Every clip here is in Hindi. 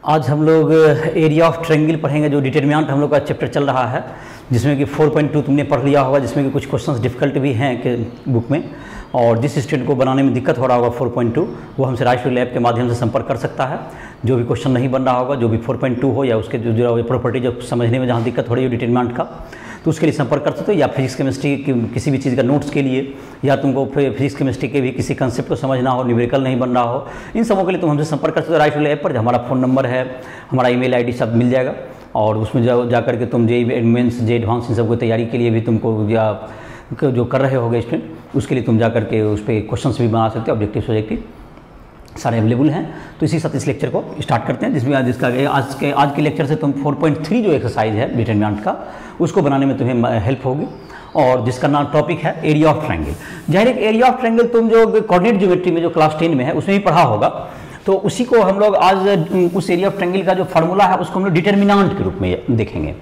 आज हम लोग एरिया ऑफ ट्रायंगल पढ़ेंगे। जो डिटरमिनेंट हम लोग का चैप्टर चल रहा है, जिसमें कि 4.2 तुमने पढ़ लिया होगा, जिसमें कि कुछ क्वेश्चंस डिफिकल्ट भी हैं कि बुक में, और जिस स्टूडेंट को बनाने में दिक्कत हो रहा होगा 4.2, वो हमसे राइट टू लैब के माध्यम से संपर्क कर सकता है। जो भी क्वेश्चन नहीं बन रहा होगा, जो भी 4.2 हो या उसके जो प्रॉपर्टी जो समझने में जहाँ दिक्कत हो रही है डिटरमिनेंट का, तो उसके लिए संपर्क कर सकते हो। या फिजिक्स केमिस्ट्री की किसी भी चीज़ का नोट्स के लिए, या तुमको फिजिक्स केमिस्ट्री के भी किसी कंसेप्ट को समझना हो, न्यूमेरिकल नहीं बन रहा हो, इन सबों के लिए तुम हमसे संपर्क कर सकते हो राइट टू लैब पर। हमारा फ़ोन नंबर है, हमारा ईमेल आईडी सब मिल जाएगा, और उसमें जा करके तुम जे मेंस जे एडवांस इन सब की तैयारी के लिए भी तुमको, या जो कर रहे होगे स्टूडेंट, उसके लिए तुम जा करके उस पर क्वेश्चंस भी बना सकते हो। ऑब्जेक्टिव सब्जेक्टिव सारे अवेलेबल हैं। तो इसी साथ इस लेक्चर को स्टार्ट करते हैं, जिसमें आज के लेक्चर से तुम 4.3 जो एक्सरसाइज है डिटरमिनेंट का, उसको बनाने में तुम्हें हेल्प होगी, और जिसका नाम टॉपिक है एरिया ऑफ ट्रायंगल। जाहिर है एरिया ऑफ ट्रायंगल तुम जो कोऑर्डिनेट ज्योमेट्री में जो क्लास 10 में है उसमें भी पढ़ा होगा, तो उसी को हम लोग आज उस एरिया ऑफ ट्रायंगल का जो फार्मूला है उसको हम लोग डिटरमिनेंट के रूप में देखेंगे।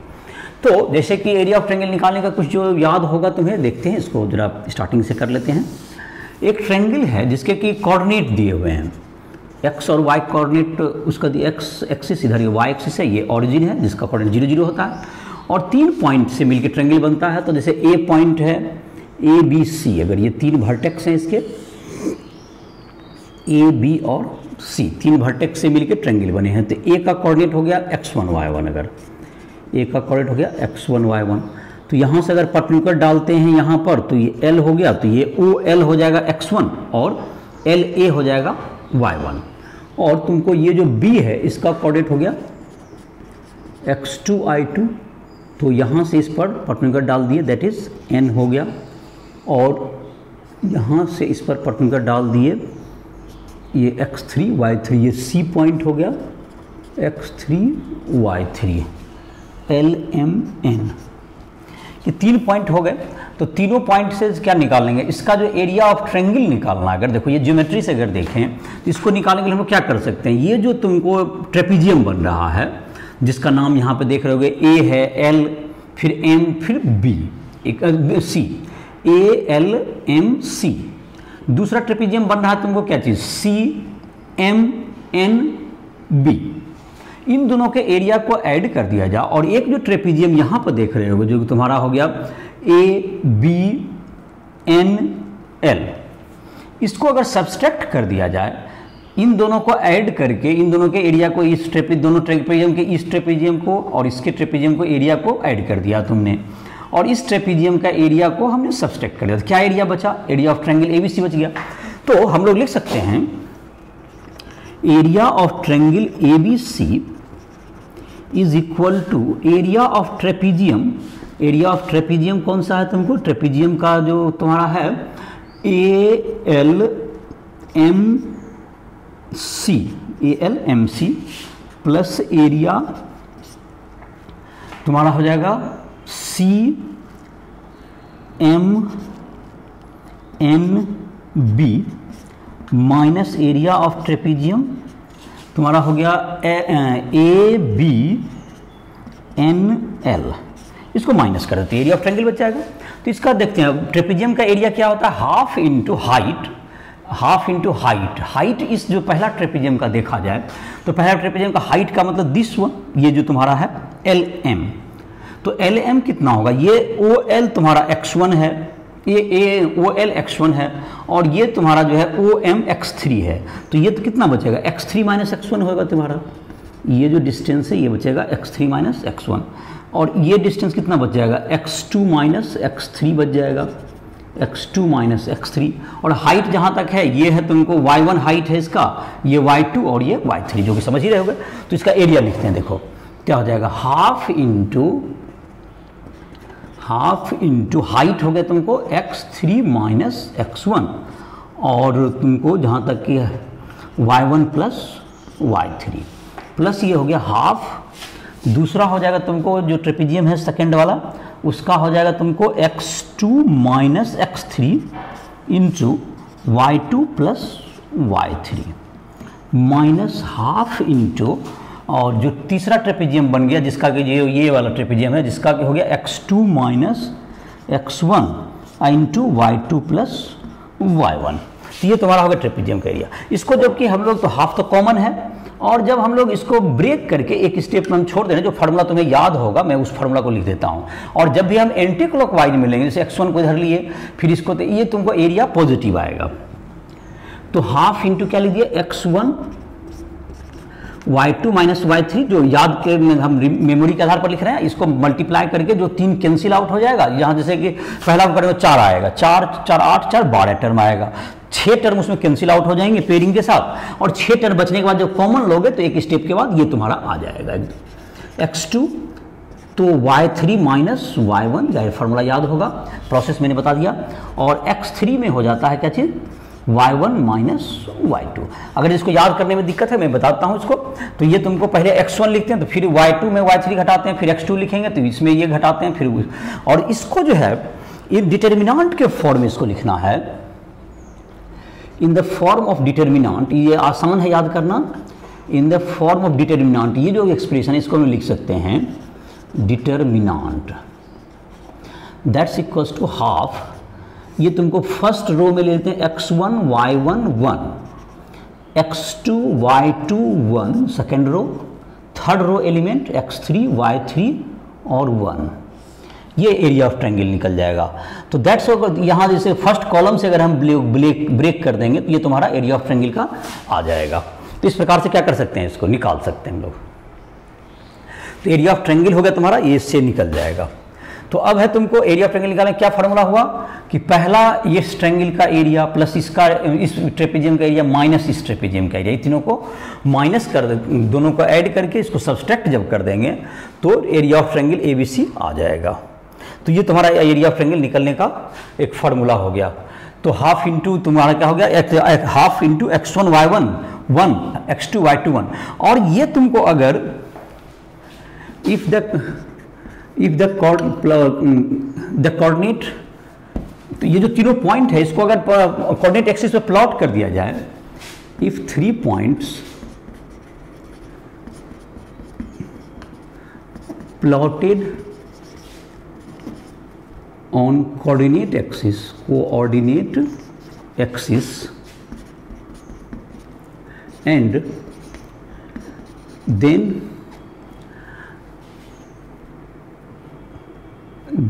तो जैसे कि एरिया ऑफ ट्रायंगल निकालने का कुछ जो याद होगा तुम्हें, देखते हैं इसको जरा स्टार्टिंग से कर लेते हैं। एक ट्रायंगल है जिसके कि कोऑर्डिनेट दिए हुए हैं, एक्स और वाई कोऑर्डिनेट, उसका एक्स एक्सिस इधर, ये वाई एक्सिस है, ये ऑरिजिन है जिसका कोऑर्डिनेट 0 0 होता है, और 3 पॉइंट से मिलकर ट्रायंगल बनता है। तो जैसे ए पॉइंट है, ए बी सी, अगर ये 3 वर्टेक्स हैं इसके, ए बी और सी, 3 वर्टेक्स से मिलकर ट्रायंगल बने हैं, तो ए का कोऑर्डिनेट हो गया x1 y1, अगर ए का कोऑर्डिनेट हो गया x1 y1, तो यहाँ से अगर परपेंडिकुलर डालते हैं यहाँ पर, तो ये L हो गया, तो ये OL हो जाएगा x1 और LA हो जाएगा y1, और तुमको ये जो B है इसका कोऑर्डिनेट हो गया x2 y2, तो यहाँ से इस पर परपेंडिकुलर डाल दिए, दैट इज N हो गया, और यहाँ से इस पर परपेंडिकुलर डाल दिए, ये x3 y3, ये C पॉइंट हो गया x3 y3 LMN, ये 3 पॉइंट हो गए। तो तीनों पॉइंट से क्या निकाल लेंगे, इसका जो एरिया ऑफ ट्रायंगल निकालना, अगर देखो ये ज्योमेट्री से अगर देखें तो इसको निकालने के लिए हम लोग क्या कर सकते हैं, ये जो तुमको ट्रेपीजियम बन रहा है, जिसका नाम यहाँ पे देख रहे होगे, ए है, एल, फिर एम, फिर बी, एक सी, ए एल एम सी। दूसरा ट्रेपीजियम बन रहा है तुमको क्या चीज़, सी एम एन बी। इन दोनों के एरिया को ऐड कर दिया जाए, और एक जो ट्रेपीजियम यहाँ पर देख रहे होगे जो तुम्हारा हो गया ए बी एन एल, इसको अगर सब्सट्रैक्ट कर दिया जाए, इन दोनों को ऐड करके इन दोनों के एरिया को, इस दोनों ट्रेपीजियम के इस ट्रेपीजियम को और इसके ट्रेपीजियम को एरिया को ऐड कर दिया तुमने, और इस ट्रेपीजियम का एरिया को हमने सब्सट्रैक्ट कर दिया, तो क्या एरिया बचा, एरिया ऑफ ट्रायंगल एबीसी बच गया। तो हम लोग लिख सकते हैं area of triangle ABC is equal to area of trapezium. Area of trapezium कौन सा है तुमको, ट्रेपीजियम का जो तुम्हारा है A L M C plus area तुम्हारा हो जाएगा C M N B minus area of trapezium तुम्हारा हो गया ए बी एन एल, इसको माइनस कर देते हैं, एरिया ऑफ ट्रायंगल बच जाएगा। तो इसका देखते हैं ट्रेपीजियम का एरिया क्या होता है, हाफ इंटू हाइट। हाइट इस जो पहला ट्रेपीजियम का देखा जाए तो पहला ट्रेपीजियम का हाइट का मतलब दिस वन, ये जो तुम्हारा है LM, तो LM कितना होगा, ये OL तुम्हारा x1 है, ये OL x1 है, और ये तुम्हारा जो है OM x3 है, तो ये तो कितना बचेगा, x3 माइनस x1 होगा तुम्हारा, ये जो डिस्टेंस है ये बचेगा x3 माइनस x1, और ये डिस्टेंस कितना बच जाएगा, x2 माइनस x3 बच जाएगा, x2 माइनस x3, और हाइट जहाँ तक है ये है तुमको y1 हाइट है इसका, ये y2 और ये y3, जो कि समझ ही रहे होगे। तो इसका एरिया लिखते हैं, देखो क्या हो जाएगा, हाफ इंटू हाइट हो गया तुमको x3 माइनस x1, और तुमको जहाँ तक कि y1 प्लस y3 प्लस ये हो गया हाफ। दूसरा हो जाएगा तुमको जो ट्रेपीजियम है सेकेंड वाला, उसका हो जाएगा तुमको x2 minus x3 into y2 plus y3 minus half into, और जो तीसरा ट्रेपीजियम बन गया जिसका कि ये वाला ट्रेपीजियम है, जिसका कि हो गया x2 minus x1 into y2 plus y1, तो ये तुम्हारा होगा ट्रेपीजियम का एरिया। इसको जबकि हम लोग तो हाफ तो कॉमन है, और जब हम लोग इसको ब्रेक करके एक स्टेप में हम छोड़ दे रहे हैं, जो फार्मूला तुम्हें याद होगा, मैं उस फार्मूला को लिख देता हूँ। और जब भी हम एंटी क्लॉकवाइज मिलेंगे, जैसे x1 को इधर लिए, फिर इसको, तो ये तुमको एरिया पॉजिटिव आएगा। तो हाफ इंटू क्या लिख दिया, x1 y2 माइनस y3, जो याद के हम मेमोरी के आधार पर लिख रहे हैं, इसको मल्टीप्लाई करके जो 3 कैंसिल आउट हो जाएगा। यहाँ जैसे कि पहला करेंगे 4 आएगा, 4 4 8 4 12 टर्म आएगा, 6 टर्म उसमें कैंसिल आउट हो जाएंगे पेयरिंग के साथ, और 6 टर्म बचने के बाद जब कॉमन लोगे तो एक स्टेप के बाद ये तुम्हारा आ जाएगा x2, तो y3 माइनस y1, जाहिर फार्मूला याद होगा, प्रोसेस मैंने बता दिया। और x3 में हो जाता है क्या चीज़, y1 माइनस y2। अगर इसको याद करने में दिक्कत है, मैं बताता हूँ इसको। तो ये तुमको पहले x1 लिखते हैं, तो फिर y2 में y3 घटाते हैं, फिर x2 लिखेंगे तो इसमें ये घटाते हैं, फिर और इसको जो है ये डिटर्मिनेंट के फॉर्म में इसको लिखना है, in the form of determinant. ये आसान है याद करना, in the form of determinant. ये जो एक्सप्रेशन है इसको हम लिख सकते हैं determinant, that's equals to half. ये तुमको फर्स्ट रो में ले लेते हैं x1 y1 1, x2 y2 1 second row, third row element x3 y3 और 1, ये एरिया ऑफ ट्रायंगल निकल जाएगा। तो दैट्स यहाँ जैसे फर्स्ट कॉलम से अगर हम ब्रेक कर देंगे तो ये तुम्हारा एरिया ऑफ ट्रायंगल का आ जाएगा। तो इस प्रकार से क्या कर सकते हैं, इसको निकाल सकते हैं हम लोग। तो एरिया ऑफ ट्रायंगल हो गया तुम्हारा, ये इससे निकल जाएगा। तो अब है तुमको एरिया ऑफ ट्रायंगल निकालने, क्या फार्मूला हुआ कि पहला ये ट्रायंगल का एरिया प्लस इसका, इस ट्रेपेजियम का एरिया माइनस इस ट्रेपेजियम का एरिया, तीनों को माइनस कर, दोनों को ऐड करके इसको सब्सट्रैक्ट जब कर देंगे तो एरिया ऑफ ट्रायंगल ABC आ जाएगा। तो ये तुम्हारा एरिया ऑफ ट्रायंगल निकलने का एक फार्मूला हो गया। तो हाफ इंटू तुम्हारा क्या हो गया, half into x1 y1 1, x2 y2 1। और ये तुमको अगर इफ द कोऑर्डिनेट, तो ये जो तीनों पॉइंट है इसको अगर कोऑर्डिनेट एक्सिस पे प्लॉट कर दिया जाए, if 3 points plotted on coordinate axis and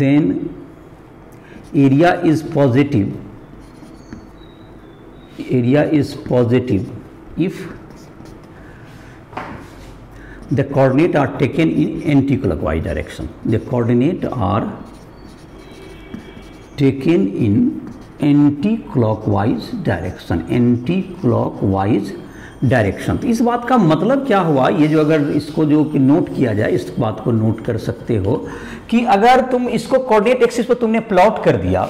then area is positive if the coordinate are taken in anti-clockwise direction. The coordinate are taken in anti-clockwise direction. तो इस बात का मतलब क्या हुआ, ये जो अगर इसको जो कि नोट किया जाए, इस बात को नोट कर सकते हो कि अगर तुम इसको कोऑर्डिनेट एक्सिस पर तुमने प्लॉट कर दिया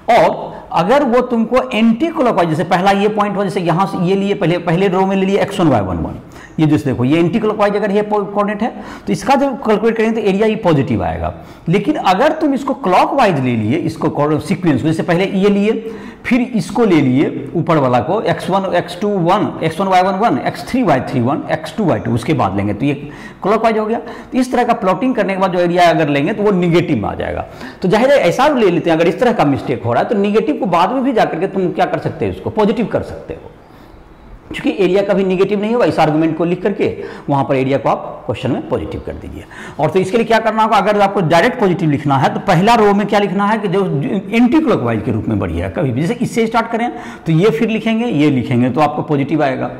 और अगर वो तुमको एंटी क्लॉकवाइज, जैसे पहला ये पॉइंट हो, जैसे यहाँ से ये लिए पहले रो में ले लिए x1 y1 1, ये जैसे देखो ये एंटी क्लॉकवाइज अगर ये कोऑर्डिनेट है तो इसका जब कैलकुलेट करेंगे तो एरिया ये पॉजिटिव आएगा। लेकिन अगर तुम इसको क्लॉकवाइज ले लिए, इसको सीक्वेंस, जैसे पहले ये लिए फिर इसको ले लिए ऊपर वाला को x1 x2 1, x1 y1 1, x3 y3 1, x2 y2, उसके बाद लेंगे तो ये क्लॉकवाइज हो गया। तो इस तरह का प्लॉटिंग करने के बाद जो एरिया अगर लेंगे तो वो निगेटिव में आ जाएगा। तो जाहिर है ऐसा ले लेते हैं, अगर इस तरह का मिस्टेक हो रहा है तो निगेटिव को बाद में भी जाकर के तुम क्या कर सकते हो, इसको पॉजिटिव कर सकते हो, क्योंकि एरिया कभी निगेटिव नहीं होगा। इस आर्गुमेंट को लिख करके वहां पर एरिया को आप क्वेश्चन में पॉजिटिव कर दीजिए। और तो इसके लिए क्या करना होगा, अगर आपको डायरेक्ट पॉजिटिव लिखना है तो पहला रो में क्या लिखना है कि जो एंटी क्लॉकवाइज के रूप में बढ़िया, कभी भी जैसे इससे स्टार्ट करें तो ये फिर लिखेंगे, ये लिखेंगे तो आपको पॉजिटिव आएगा।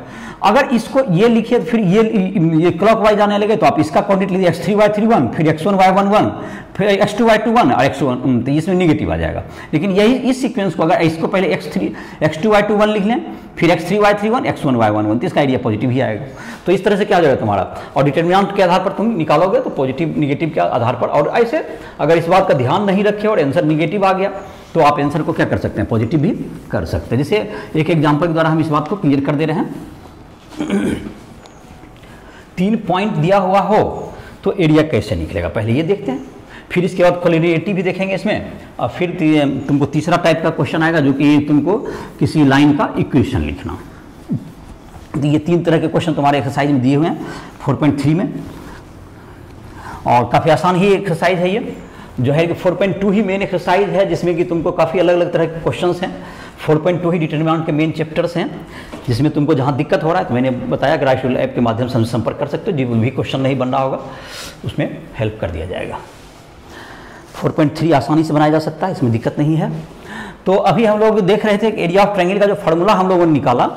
अगर इसको ये लिखिए तो फिर ये क्लॉकवाइज आने लगे तो आप इसका कोऑर्डिनेट लीजिए x3 y3 1, फिर x1 y1 1, फिर x2 y2 1 और x1, तो इसमें निगेटिव आ जाएगा। लेकिन यही इस सीक्वेंस को अगर इसको पहले x2 y2 1 लिख लें, फिर x3 y3 1, x1 y1 1, तो इसका एरिया पॉजिटिव ही आएगा। तो इस तरह से क्या हो जाएगा तुम्हारा, और डिटर्मिनेंट के आधार पर तुम निकालोगे तो पॉजिटिव निगेटिव के आधार पर। और ऐसे अगर इस बात का ध्यान नहीं रखे और आंसर निगेटिव आ गया तो आप आंसर को क्या कर सकते हैं, पॉजिटिव भी कर सकते हैं। जैसे एक एग्जाम्पल के द्वारा हम इस बात को क्लियर कर दे रहे हैं। 3 पॉइंट दिया हुआ हो तो एरिया कैसे निकलेगा, पहले ये देखते हैं, फिर इसके बाद कोलिनियरिटी भी देखेंगे इसमें, और फिर तुमको तीसरा टाइप का क्वेश्चन आएगा जो कि तुमको किसी लाइन का इक्वेशन लिखना। तो ये 3 तरह के क्वेश्चन तुम्हारे एक्सरसाइज में दिए हुए हैं 4.3 में, और काफ़ी आसान ही एक्सरसाइज है ये, जो है कि 4.2 ही मेन एक्सरसाइज है जिसमें कि तुमको काफ़ी अलग अलग तरह के क्वेश्चंस हैं। 4.2 ही डिटरमिनेंट के मेन चैप्टर्स हैं, जिसमें तुमको जहाँ दिक्कत हो रहा है तो मैंने बताया कि राइट ऐप के माध्यम से हम संपर्क कर सकते हो। जो भी क्वेश्चन नहीं बन रहा होगा उसमें हेल्प कर दिया जाएगा। 4.3 आसानी से बनाया जा सकता है, इसमें दिक्कत नहीं है। तो अभी हम लोग देख रहे थे कि एरिया ऑफ ट्रायंगल का जो फार्मूला हम लोगों ने निकाला,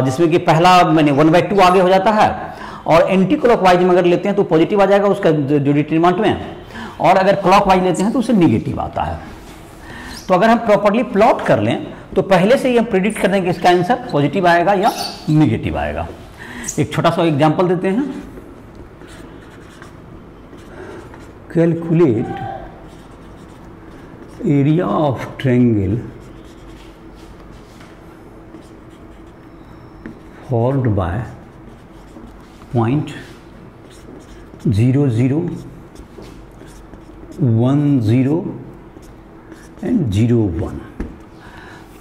जिसमें कि पहला मैंने 1/2 आगे हो जाता है, और एंटी क्लॉकवाइज में अगर लेते हैं तो पॉजिटिव आ जाएगा उसका जो डिटरमिनेंट में, और अगर क्लॉकवाइज लेते हैं तो उससे निगेटिव आता है। तो अगर हम प्रॉपर्ली प्लॉट कर लें तो पहले से ही हम प्रिडिक्ट कर देंगे कि इसका आंसर पॉजिटिव आएगा या निगेटिव आएगा। एक छोटा सा एग्जांपल देते हैं। Calculate area of triangle formed by point 0, 0, 1, 0 and 0, 1।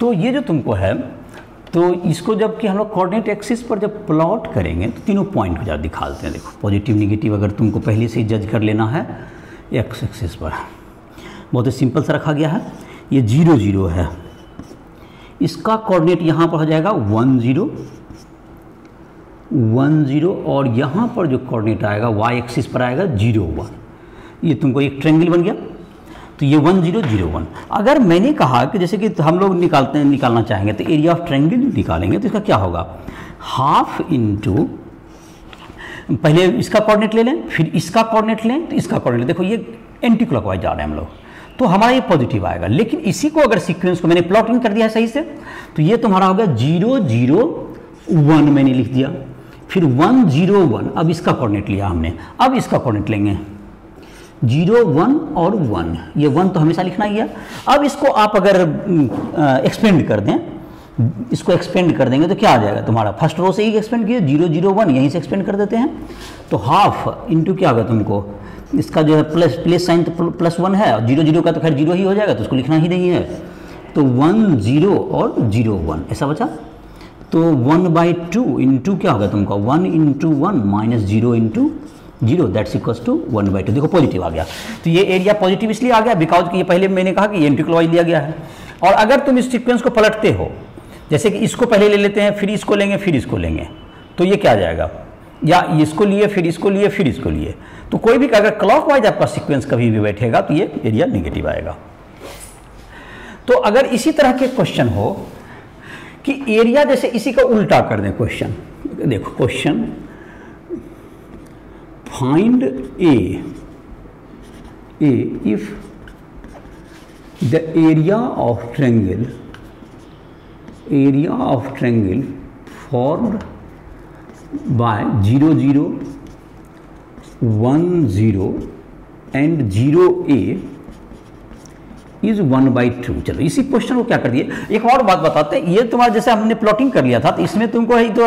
तो ये जो तुमको है, तो इसको जब कि हम लोग कोऑर्डिनेट एक्सिस पर जब प्लॉट करेंगे तो तीनों पॉइंट को ज़रा दिखा देते हैं। देखो पॉजिटिव निगेटिव अगर तुमको पहले से ही जज कर लेना है एक्स एक्सिस पर, बहुत ही सिंपल सा रखा गया है। ये 0, 0 है, इसका कोऑर्डिनेट यहाँ पर हो जाएगा 1, 0, 1, 0, और यहाँ पर जो कोऑर्डिनेट आएगा वाई एक्सिस पर आएगा 0, 1। ये तुमको एक ट्रायंगल बन गया। तो ये 1, 0, 0, 1। अगर मैंने कहा कि जैसे कि हम लोग निकालना चाहेंगे तो एरिया ऑफ ट्रायंगल निकालेंगे तो इसका क्या होगा, हाफ इंटू, पहले इसका कोऑर्डिनेट ले लें, फिर इसका कोऑर्डिनेट लें, तो इसका कोऑर्डिनेट, देखो ये एंटी क्लॉकवाइज जा रहे हैं हम लोग, तो हमारा ये पॉजिटिव आएगा। लेकिन इसी को अगर सीक्वेंस को मैंने प्लॉटिंग कर दिया है सही से, तो ये तुम्हारा हो गया 0, 0, 1 मैंने लिख दिया, फिर 1, 0, 1। अब इसका कोऑर्डिनेट लिया हमने, अब इसका कोऑर्डिनेट लेंगे 0, 1 और 1। ये 1 तो हमेशा लिखना ही है। अब इसको आप अगर एक्सपेंड कर दें, इसको एक्सपेंड कर देंगे तो क्या आ जाएगा तुम्हारा, फर्स्ट रो से ही एक्सपेंड किया 0, 0, 1 यहीं से एक्सपेंड कर देते हैं। तो हाफ इंटू क्या होगा तुमको, इसका जो है प्लस साइन तो +1 है, और 0, 0 का तो खैर 0 ही हो जाएगा, तो उसको लिखना ही नहीं है। तो 1, 0 और 0, 1 ऐसा बचा। तो 1/2 इंटू क्या होगा तुमको, 1 into 1 minus 0 into 0 that's equals to 1/2। देखो पॉजिटिव आ गया। तो ये एरिया पॉजिटिव इसलिए आ गया बिकॉज कि ये पहले मैंने कहा कि ये एंटी क्लॉकवाइज लिया गया है। और अगर तुम इस सीक्वेंस को पलटते हो, जैसे कि इसको पहले ले लेते हैं, फिर इसको लेंगे, फिर इसको लेंगे, तो ये क्या आ जाएगा, या इसको लिए फिर इसको लिए फिर इसको लिए, तो कोई भी अगर क्लॉकवाइज आपका सीक्वेंस कभी भी बैठेगा तो ये एरिया नेगेटिव आएगा। तो अगर इसी तरह के क्वेश्चन हो कि एरिया जैसे इसी का उल्टा कर दें क्वेश्चन, देखो question find A if the area of triangle formed by 0, 0, 1, 0 and 0a is 1/2। चलो इसी क्वेश्चन को क्या कर दिए, एक और बात बताते हैं। ये तुम्हारा जैसे हमने प्लॉटिंग कर लिया था, तो इसमें तुमको ही तो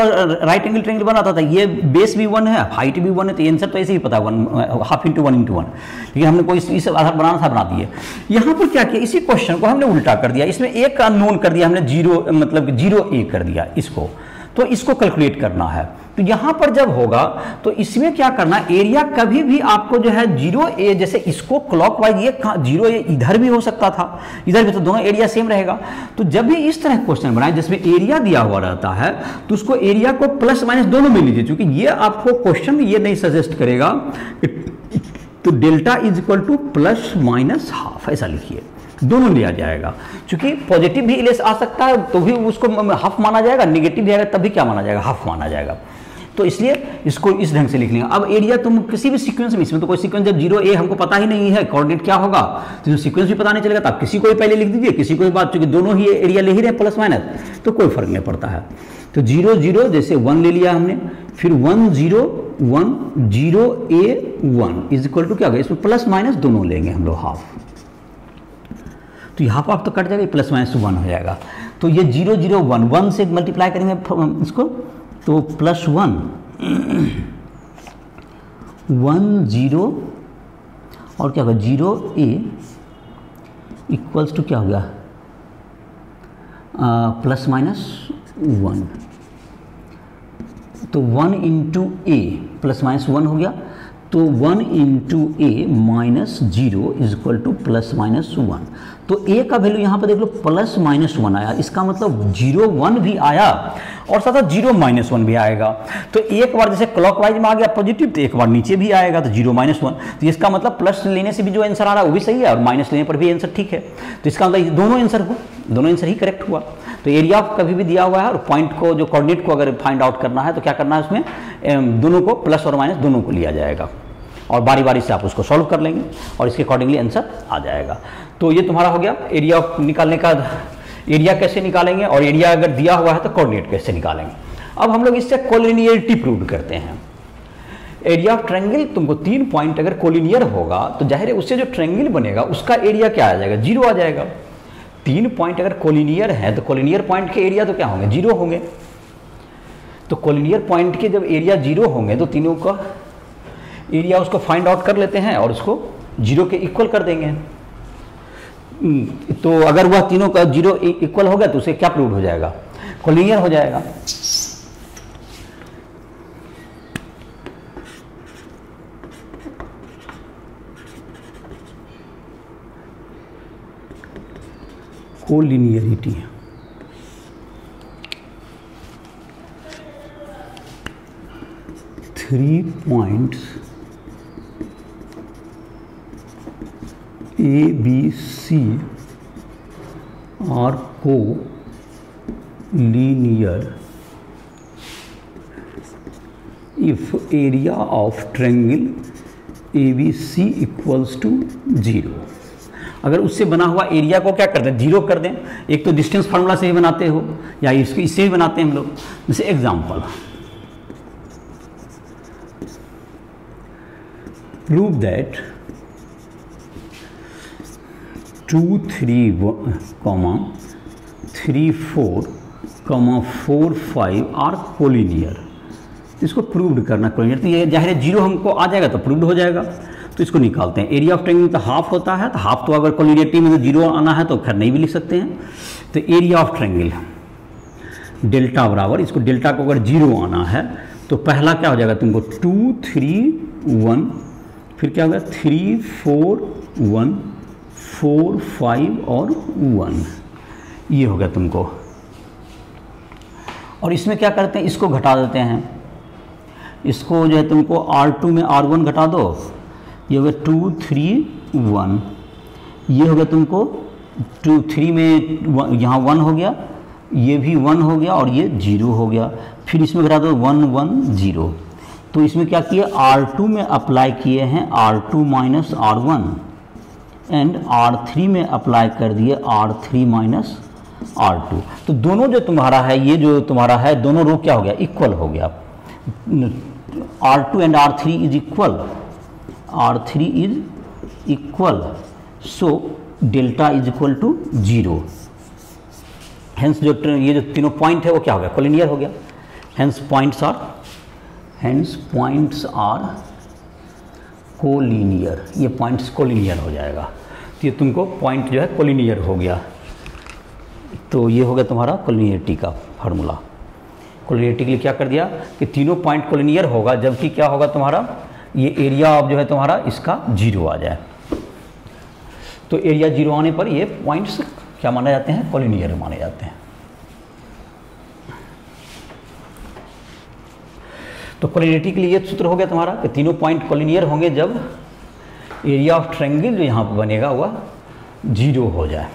राइट एंगल ट्रायंगल बनाता था, ये बेस भी 1 है, हाइट भी 1 है, तो आंसर तो ऐसे ही पता है 1 हाफ इंटू 1 इंटू 1। लेकिन हमने कोई इस आधार बनाना था, बना दिए। यहाँ पर क्या किया, इसी क्वेश्चन को हमने उल्टा कर दिया, इसमें एक का नोन कर दिया हमने 0, मतलब 0a कर दिया इसको, तो इसको कैलकुलेट करना है। तो यहां पर जब होगा तो इसमें क्या करना, एरिया कभी भी आपको जो है 0a, जैसे इसको क्लॉकवाइज ये 0a इधर भी हो सकता था, इधर भी, तो दोनों एरिया सेम रहेगा। तो जब भी इस तरह क्वेश्चन बनाए जिसमें एरिया दिया हुआ रहता है, तो उसको एरिया को प्लस माइनस दोनों में लीजिए, क्योंकि ये आपको क्वेश्चन में ये नहीं सजेस्ट करेगा कि तो delta is equal two plus minus half, ऐसा लिखिए, दोनों लिया जाएगा। क्योंकि पॉजिटिव भी इलेस आ सकता है तो भी उसको हाफ माना जाएगा, नेगेटिव भी आएगा तब भी क्या माना जाएगा, हाफ माना जाएगा। तो इसलिए इसको इस ढंग से लिख लेंगे। अब एरिया तुम किसी भी सीक्वेंस में, इसमें तो कोई सीक्वेंस जब 0a हमको पता ही नहीं है कोऑर्डिनेट क्या होगा, तो जो सीक्वेंस भी पता नहीं चलेगा, तो आप किसी को भी पहले लिख दीजिए, किसी को भी बात, क्योंकि दोनों ही एरिया ले ही रहे प्लस माइनस, तो कोई फर्क नहीं पड़ता है। तो 0, 0 जैसे 1 ले लिया हमने, फिर 1, 0, 1, 0a 1 इज इक्वल टू क्या होगा, इसमें प्लस माइनस दोनों लेंगे हम लोग हाफ, तो यहाँ पर आप तो कट जाएगा, प्लस माइनस 1 हो जाएगा। तो ये 0, 0, 1 1 से मल्टीप्लाई करेंगे इसको, तो प्लस 1 1 0 और क्या होगा 0a इक्वल्स टू क्या हो गया, प्लस माइनस 1, तो 1 इंटू a प्लस माइनस 1 हो गया। तो 1 into A minus 0 is equal two plus minus 1। तो ए का वैल्यू यहाँ पर देख लो प्लस माइनस 1 आया, इसका मतलब 0 1 भी आया और साथ साथ 0 माइनस 1 भी आएगा। तो एक बार जैसे क्लॉकवाइज में आ गया पॉजिटिव तो एक बार नीचे भी आएगा तो 0 माइनस 1। तो इसका मतलब प्लस लेने से भी जो आंसर आ रहा है वो भी सही है और माइनस लेने पर भी आंसर ठीक है। तो इसका मतलब दोनों आंसर ही करेक्ट हुआ। तो एरिया कभी भी दिया हुआ है और पॉइंट को जो कोऑर्डिनेट को अगर फाइंड आउट करना है तो क्या करना है, उसमें दोनों को प्लस और माइनस दोनों को लिया जाएगा और बारी बारी से आप उसको सॉल्व कर लेंगे और इसके अकॉर्डिंगली आंसर आ जाएगा। तो ये तुम्हारा हो गया एरिया निकालने का। एरिया कैसे निकालेंगे और एरिया अगर दिया हुआ है तो कोऑर्डिनेट कैसे निकालेंगे। अब हम लोग इससे कोलिनियरिटी प्रूव करते हैं। एरिया ऑफ ट्रायंगल तुमको 3 पॉइंट अगर कोलिनियर होगा तो जाहिर है उससे जो ट्रायंगल बनेगा उसका एरिया क्या आ जाएगा, 0 आ जाएगा। 3 पॉइंट अगर कोलिनियर है तो कोलिनियर पॉइंट के एरिया तो क्या होंगे, 0 होंगे। तो कोलिनियर पॉइंट के जब एरिया 0 होंगे तो तीनों का एरिया उसको फाइंड आउट कर लेते हैं और उसको 0 के इक्वल कर देंगे। तो अगर वह तीनों का 0 इक्वल हो गया तो उसे क्या प्रूव हो जाएगा, कोलिनियर हो जाएगा। Collinearity 3 points A, B, C are co-linear if area of triangle ABC equals to 0। अगर उससे बना हुआ एरिया को क्या करते हैं, 0 कर दें। एक तो डिस्टेंस फार्मूला से ही बनाते हो या इससे ही बनाते हैं हम लोग। जैसे example, prove that 2, 3, 3, 4, 4, 5 are collinear. इसको प्रूव्ड करना कोलिनियर। तो ये जाहिर है 0 हमको आ जाएगा तो प्रूव्ड हो जाएगा। तो इसको निकालते हैं। एरिया ऑफ ट्रायंगल तो हाफ होता है, तो हाफ तो अगर कोलिनियरिटी में तो 0 आना है तो खैर नहीं भी लिख सकते हैं। तो एरिया ऑफ ट्रायंगल डेल्टा बराबर, इसको डेल्टा को अगर 0 आना है तो पहला क्या हो जाएगा तुमको 2, 3, 1, फिर क्या होगा 3, 4, 1, 4, 5 और 1, ये हो गया तुमको। और इसमें क्या करते हैं, इसको घटा देते हैं। इसको जो है तुमको R2 में R1 घटा दो, ये हो गया 2, 3, 1, ये हो गया तुमको 2, 3 में यहाँ 1 हो गया, ये भी 1 हो गया और ये 0 हो गया। फिर इसमें घटा दो 1, 1, 0। तो इसमें क्या किए, R2 में अप्लाई किए हैं R2 minus R1 and R3 में अप्लाई कर दिए R3 माइनस R2। तो दोनों जो तुम्हारा है, ये जो तुम्हारा है दोनों रो क्या हो गया, इक्वल हो गया। R2 and R3 is equal, R3 is equal, so delta is equal to 0। Hence जो ये जो तीनों पॉइंट है वो क्या हो गया, कोलिनियर हो गया। हेंस पॉइंट्स आर कोलिनियर, ये पॉइंट्स कोलिनियर हो जाएगा। तो ये तुमको पॉइंट जो है कोलिनियर हो गया। तो ये हो गया तुम्हारा कोलिनियरिटी का फार्मूला। कोलिनियरिटी के लिए क्या कर दिया कि तीनों पॉइंट कोलिनियर होगा, जबकि क्या होगा तुम्हारा, ये एरिया ऑफ जो है तुम्हारा इसका 0 आ जाए। तो एरिया 0 आने पर ये पॉइंट्स क्या माने जाते हैं, कोलिनियर माने जाते हैं। तो कोलिनियरिटी के लिए ये सूत्र हो गया तुम्हारा कि तीनों पॉइंट कोलिनियर होंगे जब एरिया ऑफ ट्रायंगल जो यहाँ पर बनेगा वह 0 हो जाए।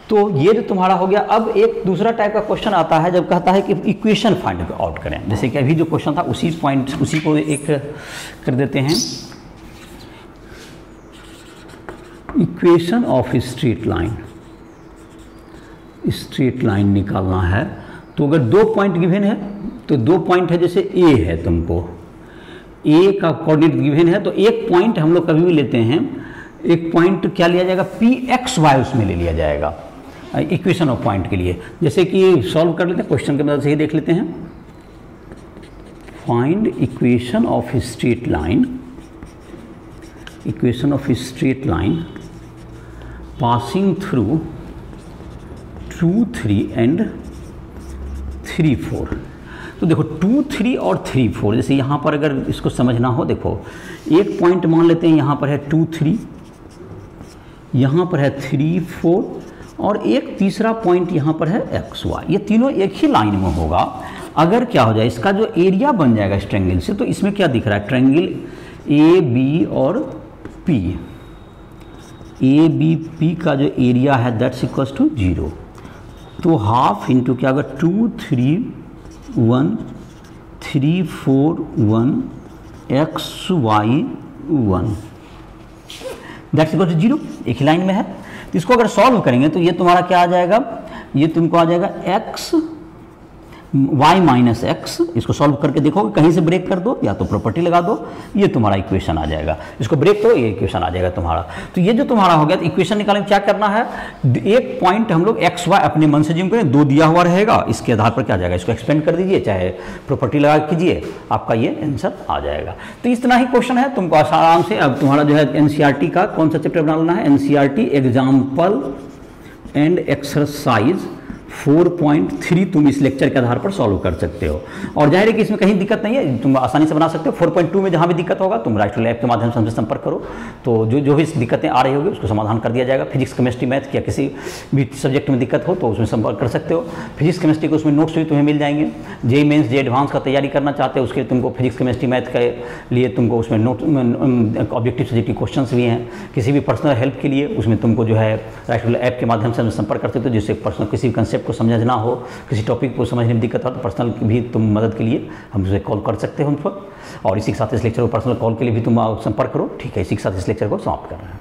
तो ये जो तुम्हारा हो गया। अब एक दूसरा टाइप का क्वेश्चन आता है जब कहता है कि इक्वेशन फाइंड आउट करें। जैसे कि अभी जो क्वेश्चन था उसी को एक कर देते हैं। इक्वेशन ऑफ स्ट्रेट लाइन निकालना है। तो अगर 2 पॉइंट गिवन है तो 2 पॉइंट है, जैसे ए है, तुमको ए का कोऑर्डिनेट गिवन है तो एक पॉइंट हम लोग कभी भी लेते हैं, एक पॉइंट क्या लिया जाएगा, PXY उसमें ले लिया जाएगा इक्वेशन ऑफ पॉइंट के लिए। जैसे कि सॉल्व कर लेते हैं, क्वेश्चन के मदद से ही देख लेते हैं। Find equation of straight line passing through 2, 3 and 3, 4। तो तो देखो 2, 3 और 3, 4, जैसे यहाँ पर अगर इसको समझना हो, देखो एक पॉइंट मान लेते हैं, यहाँ पर है 2, 3, यहाँ पर है 3, 4 और एक तीसरा पॉइंट यहाँ पर है एक्स वाई। ये तीनों एक ही लाइन में होगा। अगर क्या हो जाए, इसका जो एरिया बन जाएगा इस ट्रायंगल से, तो इसमें क्या दिख रहा है, ट्रायंगल ए बी और पी, ए बी पी का जो एरिया है दैट्स इक्वल्स टू 0। तो हाफ इंटू क्या होगा, 2, 3, 1, 3, 4, 1 X Y 1 that's equal to 0, एक ही लाइन में है। तो इसको अगर सॉल्व करेंगे तो ये तुम्हारा क्या आ जाएगा, ये तुमको आ जाएगा एक्स y माइनस एक्स। इसको सॉल्व करके देखोगे, कहीं से ब्रेक कर दो या तो प्रॉपर्टी लगा दो, ये तुम्हारा इक्वेशन आ जाएगा। इसको ब्रेक करो, ये इक्वेशन आ जाएगा तुम्हारा। तो ये जो तुम्हारा हो गया, तो इक्वेशन निकालने में क्या करना है, एक पॉइंट हम लोग एक्स वाई अपने मन से जिम करें, 2 दिया हुआ रहेगा, इसके आधार पर क्या जाएगा, इसको एक्सपेंड कर दीजिए, चाहे प्रॉपर्टी लगा कीजिए, आपका ये आंसर आ जाएगा। तो इतना ही क्वेश्चन है, तुमको आराम से अब तुम्हारा जो है एनसीईआरटी का कौन सा चैप्टर बना लेना है, एनसीईआरटी एग्जाम्पल एंड एक्सरसाइज 4.3 तुम इस लेक्चर के आधार पर सॉल्व कर सकते हो। और जाहिर है कि इसमें कहीं दिक्कत नहीं है, तुम आसानी से बना सकते हो। 4.2 में जहाँ भी दिक्कत होगा तुम राइट लैब के माध्यम से हमसे संपर्क करो, तो जो भी दिक्कतें आ रही होगी उसको समाधान कर दिया जाएगा। फिजिक्स, केमिस्ट्री, मैथ या किसी भी सब्जेक्ट में दिक्कत हो तो उसमें संपर्क कर सकते हो। फिजिक्स केमिस्ट्री के उसमें नोट्स भी तुम्हें मिल जाएंगे। जेईई मेंस, जेईई एडवांस का तैयारी करना चाहते हो उसके लिए तुमको फिजिक्स केमिस्ट्री मैथ के लिए तुमको उसमें नोट ऑब्जेक्टिव सब्जेक्टिव क्वेश्चंस भी हैं। किसी भी पर्सनल हेल्प के लिए उसमें तुमको जो है राइट ऐप के माध्यम से हम संपर्क कर सकते हो, जिससे पर्सनल किसी भी कंसेप्ट को समझना हो, किसी टॉपिक को समझने में दिक्कत हो तो पर्सनल भी तुम मदद के लिए हमसे कॉल कर सकते हो उन पर। और इसी के साथ इस लेक्चर को पर्सनल कॉल के लिए भी तुम संपर्क करो। ठीक है, इसी के साथ इस लेक्चर को समाप्त कर रहे हैं।